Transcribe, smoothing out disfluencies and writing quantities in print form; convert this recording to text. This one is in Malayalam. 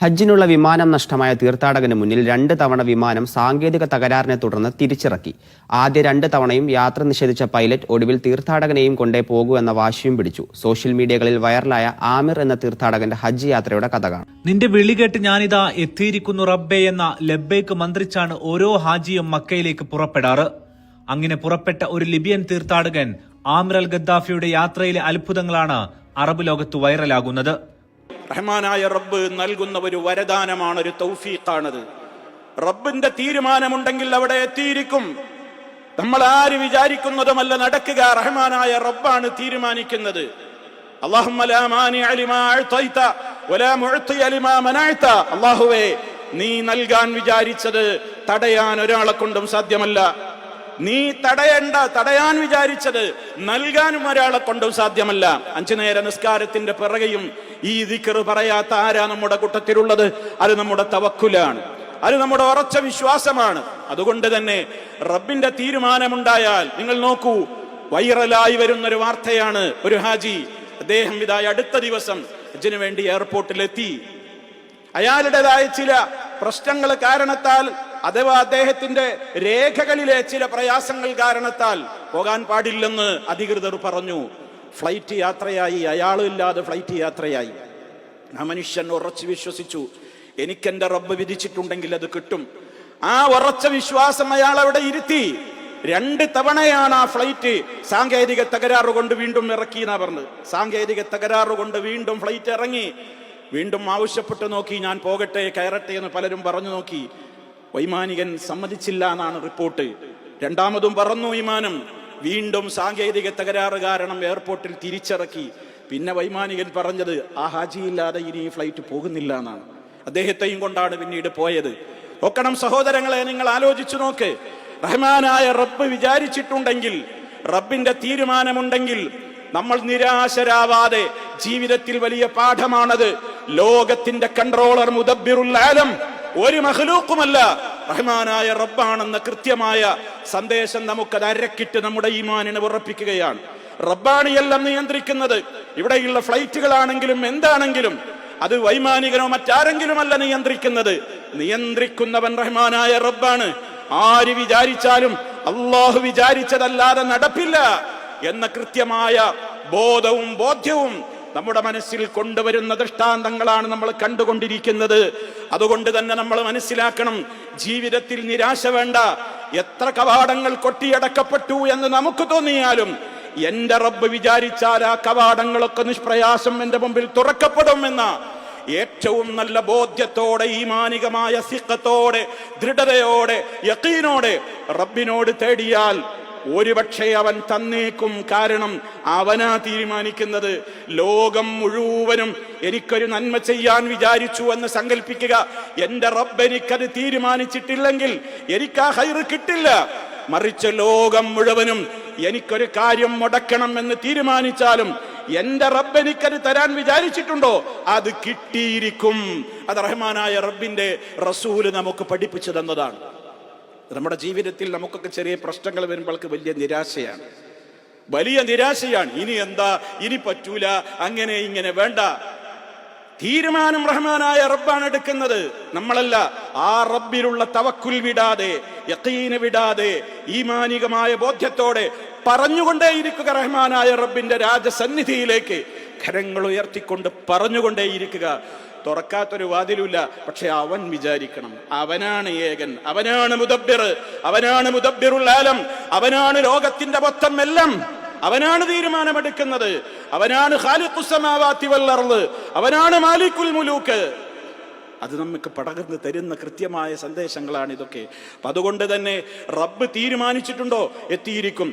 ഹജ്ജിനുള്ള വിമാനം നഷ്ടമായ തീർത്ഥാടകന് മുന്നിൽ 2 തവണ വിമാനം സാങ്കേതിക തകരാറിനെ തുടർന്ന് തിരിച്ചിറക്കി. ആദ്യ 2 തവണയും യാത്ര നിഷേധിച്ച പൈലറ്റ് ഒടുവിൽ തീർത്ഥാടകനെയും കൊണ്ടേ പോകൂ എന്ന വാശിയും പിടിച്ചു. സോഷ്യൽ മീഡിയകളിൽ വൈറലായ ആമിർ എന്ന തീർത്ഥാടകന്റെ ഹജ്ജ് യാത്രയുടെ കഥ കാണാം. നിന്റെ വിളി കേട്ട് ഞാനിതാ എത്തിയിരിക്കുന്നു റബ്ബേ എന്ന ലബ്ബൈക്ക് മന്ത്രിച്ചാണ് ഓരോ ഹാജിയും മക്കയിലേക്ക് പുറപ്പെടാറ്. അങ്ങനെ പുറപ്പെട്ട ഒരു ലിബിയൻ തീർത്ഥാടകൻ ആമിർ അൽ ഗദ്ദാഫിയുടെ യാത്രയിലെ അത്ഭുതങ്ങളാണ് അറബ് ലോകത്ത് വൈറലാകുന്നത്. റഹ്മാനായ റബ്ബ് നൽകുന്ന ഒരു വരദാനമാണ്, ഒരു തൗഫീഖാണത്. റബ്ബിന്റെ തീരുമാനമുണ്ടെങ്കിൽ അവിടെ എത്തിയിരിക്കും. നമ്മൾ ആര് വിചാരിക്കുന്നതുമല്ല നടക്കുക, റഹ്മാനായ റബ്ബാണ് തീരുമാനിക്കുന്നത്. അല്ലാഹുമ്മ ലാ മാനിഅ ലിമാ അഅ്തൈത വലാ മുഅ്തിയ ലിമാ മനഅത. അല്ലാഹുവേ, നീ നൽകാൻ വിചാരിച്ചത് തടയാൻ ഒരാളെ കൊണ്ടും സാധ്യമല്ല. നീ തടയാൻ വിചാരിച്ചത് നൽകാനും ഒരാളെ കൊണ്ടും സാധ്യമല്ല. 5 നേര നിസ്കാരത്തിന്റെ പിറകെയും ഈ ദിക്ർ പറയാത്ത ആരാ നമ്മുടെ കൂട്ടത്തിലുള്ളത്? അത് നമ്മുടെ തവക്കുലാണ്, അത് നമ്മുടെ ഉറച്ച വിശ്വാസമാണ്. അതുകൊണ്ട് തന്നെ റബ്ബിന്റെ തീരുമാനമുണ്ടായാൽ, നിങ്ങൾ നോക്കൂ, വൈറലായി വരുന്നൊരു വാർത്തയാണ്. ഒരു ഹാജി, അദ്ദേഹം ഇതായി അടുത്ത ദിവസം ഹജ്ജിന് വേണ്ടി എയർപോർട്ടിലെത്തി. അയാളുടേതായ ചില പ്രശ്നങ്ങൾ കാരണത്താൽ, അഥവാ അദ്ദേഹത്തിന്റെ രേഖകളിലെ ചില പ്രയാസങ്ങൾ കാരണത്താൽ പോകാൻ പാടില്ലെന്ന് അധികൃതർ പറഞ്ഞു. ഫ്ലൈറ്റ് യാത്രയായി, അയാളില്ലാതെ ഫ്ലൈറ്റ് യാത്രയായി. ആ മനുഷ്യൻ ഉറച്ചു വിശ്വസിച്ചു, എനിക്കെന്റെ റബ്ബ് വിധിച്ചിട്ടുണ്ടെങ്കിൽ അത് കിട്ടും. ആ ഉറച്ച വിശ്വാസം അയാൾ അവിടെ ഇരുത്തി. 2 തവണയാണ് ആ ഫ്ലൈറ്റ് സാങ്കേതിക തകരാറ് കൊണ്ട് വീണ്ടും ഇറക്കി എന്നാ പറഞ്ഞത്. സാങ്കേതിക തകരാറ് കൊണ്ട് വീണ്ടും ഫ്ലൈറ്റ് ഇറങ്ങി. വീണ്ടും ആവശ്യപ്പെട്ടു നോക്കി, ഞാൻ പോകട്ടെ, കയറട്ടെ എന്ന് പലരും പറഞ്ഞു നോക്കി. വൈമാനികൻ സമ്മതിച്ചില്ല എന്നാണ് റിപ്പോർട്ട്. രണ്ടാമതും പറന്നു വിമാനം. വീണ്ടും സാങ്കേതിക തകരാറ് കാരണം എയർപോർട്ടിൽ തിരിച്ചിറക്കി. പിന്നെ വൈമാനികൻ പറഞ്ഞത്, ആ ഹാജിയില്ലാതെ ഇനി ഈ ഫ്ലൈറ്റ് പോകുന്നില്ല എന്നാണ്. അദ്ദേഹത്തെയും കൊണ്ടാണ് പിന്നീട് പോയത്. നോക്കണം സഹോദരങ്ങളെ, നിങ്ങൾ ആലോചിച്ചു നോക്ക്. റഹ്മാനായ റബ്ബ് വിചാരിച്ചിട്ടുണ്ടെങ്കിൽ, റബ്ബിന്റെ തീരുമാനമുണ്ടെങ്കിൽ നമ്മൾ നിരാശരാവാതെ, ജീവിതത്തിൽ വലിയ പാഠമാണത്. ലോകത്തിന്റെ കൺട്രോളർ, മുദബ്ബിറുൽ ആലം ഒരു മഖ്ലൂഖുമല്ല, റഹ്മാനായ റബ്ബാണെന്ന കൃത്യമായ സന്ദേശം നമുക്കത് അരക്കിട്ട് നമ്മുടെ ഈമാനിനെ ഉറപ്പിക്കുകയാണ്. റബ്ബാണ് എല്ലാം നിയന്ത്രിക്കുന്നത്. ഇവിടെയുള്ള ഫ്ലൈറ്റുകളാണെങ്കിലും എന്താണെങ്കിലും അത് വൈമാനികനോ മറ്റാരെങ്കിലുമല്ല നിയന്ത്രിക്കുന്നത്. നിയന്ത്രിക്കുന്നവൻ റഹ്മാനായ റബ്ബാണ്. ആര് വിചാരിച്ചാലും അല്ലാഹു വിചാരിച്ചതല്ലാതെ നടപ്പില്ല എന്ന കൃത്യമായ ബോധ്യവും നമ്മുടെ മനസ്സിൽ കൊണ്ടുവരുന്ന ദൃഷ്ടാന്തങ്ങളാണ് നമ്മൾ കണ്ടുകൊണ്ടിരിക്കുന്നത്. അതുകൊണ്ട് തന്നെ നമ്മൾ മനസ്സിലാക്കണം, ജീവിതത്തിൽ നിരാശ വേണ്ട. എത്ര കവാടങ്ങൾ കൊട്ടിയടക്കപ്പെട്ടു എന്ന് നമുക്ക് തോന്നിയാലും എന്റെ റബ്ബ് വിചാരിച്ചാൽ ആ കവാടങ്ങളൊക്കെ നിഷ്പ്രയാസം എന്റെ മുമ്പിൽ തുറക്കപ്പെടുമെന്ന ഏറ്റവും നല്ല ബോധ്യത്തോടെ, ഈമാനികമായ സിഖത്തോടെ, ദൃഢതയോടെ, യഖീനോടെ റബ്ബിനോട് തേടിയാൽ ഒരുപക്ഷെ അവൻ തന്നേക്കും. കാരണം അവനാ തീരുമാനിക്കുന്നത്. ലോകം മുഴുവനും എനിക്കൊരു നന്മ ചെയ്യാൻ വിചാരിച്ചു എന്ന് സങ്കല്പിക്കുക. എന്റെ റബ്ബ് എനിക്കത് തീരുമാനിച്ചിട്ടില്ലെങ്കിൽ എനിക്ക് ആ ഹൈറ് കിട്ടില്ല. മറിച്ച് ലോകം മുഴുവനും എനിക്കൊരു കാര്യം മുടക്കണം എന്ന് തീരുമാനിച്ചാലും എന്റെ റബ്ബ് എനിക്കത് തരാൻ വിചാരിച്ചിട്ടുണ്ടോ, അത് കിട്ടിയിരിക്കും. അത് റഹ്മാനായ റബ്ബിന്റെ റസൂല് നമുക്ക് പഠിപ്പിച്ചു തന്നതാണ്. നമ്മുടെ ജീവിതത്തിൽ നമുക്കൊക്കെ ചെറിയ പ്രശ്നങ്ങൾ വരുമ്പോൾക്ക് വലിയ നിരാശയാണ്. ഇനി എന്താ, ഇനി പറ്റൂല, അങ്ങനെ ഇങ്ങനെ വേണ്ട. തീരുമാനം റഹ്മാനായ റബ്ബാണ് എടുക്കുന്നത്, നമ്മളല്ല. ആ റബ്ബിലുള്ള തവക്കുൽ വിടാതെ, യഖീന് വിടാതെ, ഈമാനികമായ ബോധ്യത്തോടെ പറഞ്ഞുകൊണ്ടേയിരിക്കുക. റഹ്മാനായ റബ്ബിന്റെ രാജസന്നിധിയിലേക്ക് കരങ്ങൾ ഉയർത്തിക്കൊണ്ട് പറഞ്ഞുകൊണ്ടേയിരിക്കുക. തുറക്കാത്തൊരു വാതിലുമില്ല. പക്ഷെ അവൻ വിചാരിക്കണം, അവനാണ് ഏകൻ, അവനാണ് മുദബ്ബിർ, അവനാണ് മുദബ്ബിറുൽ ആലം, അവനാണ് ലോകത്തിന്റെ മൊത്തം എല്ലാം, അവനാണ് തീരുമാനമെടുക്കുന്നത്, അവനാണ് ഖാലിഖുസ് സമാവാതി വൽ അർള്, അവനാണ് മാലിക്കുൽ മുലൂക്ക്. അത് നമുക്ക് പടർന്ന് തരുന്ന കൃത്യമായ സന്ദേശങ്ങളാണ് ഇതൊക്കെ. അതുകൊണ്ട് തന്നെ റബ്ബ് തീരുമാനിച്ചിട്ടുണ്ടോ, എത്തിയിരിക്കും.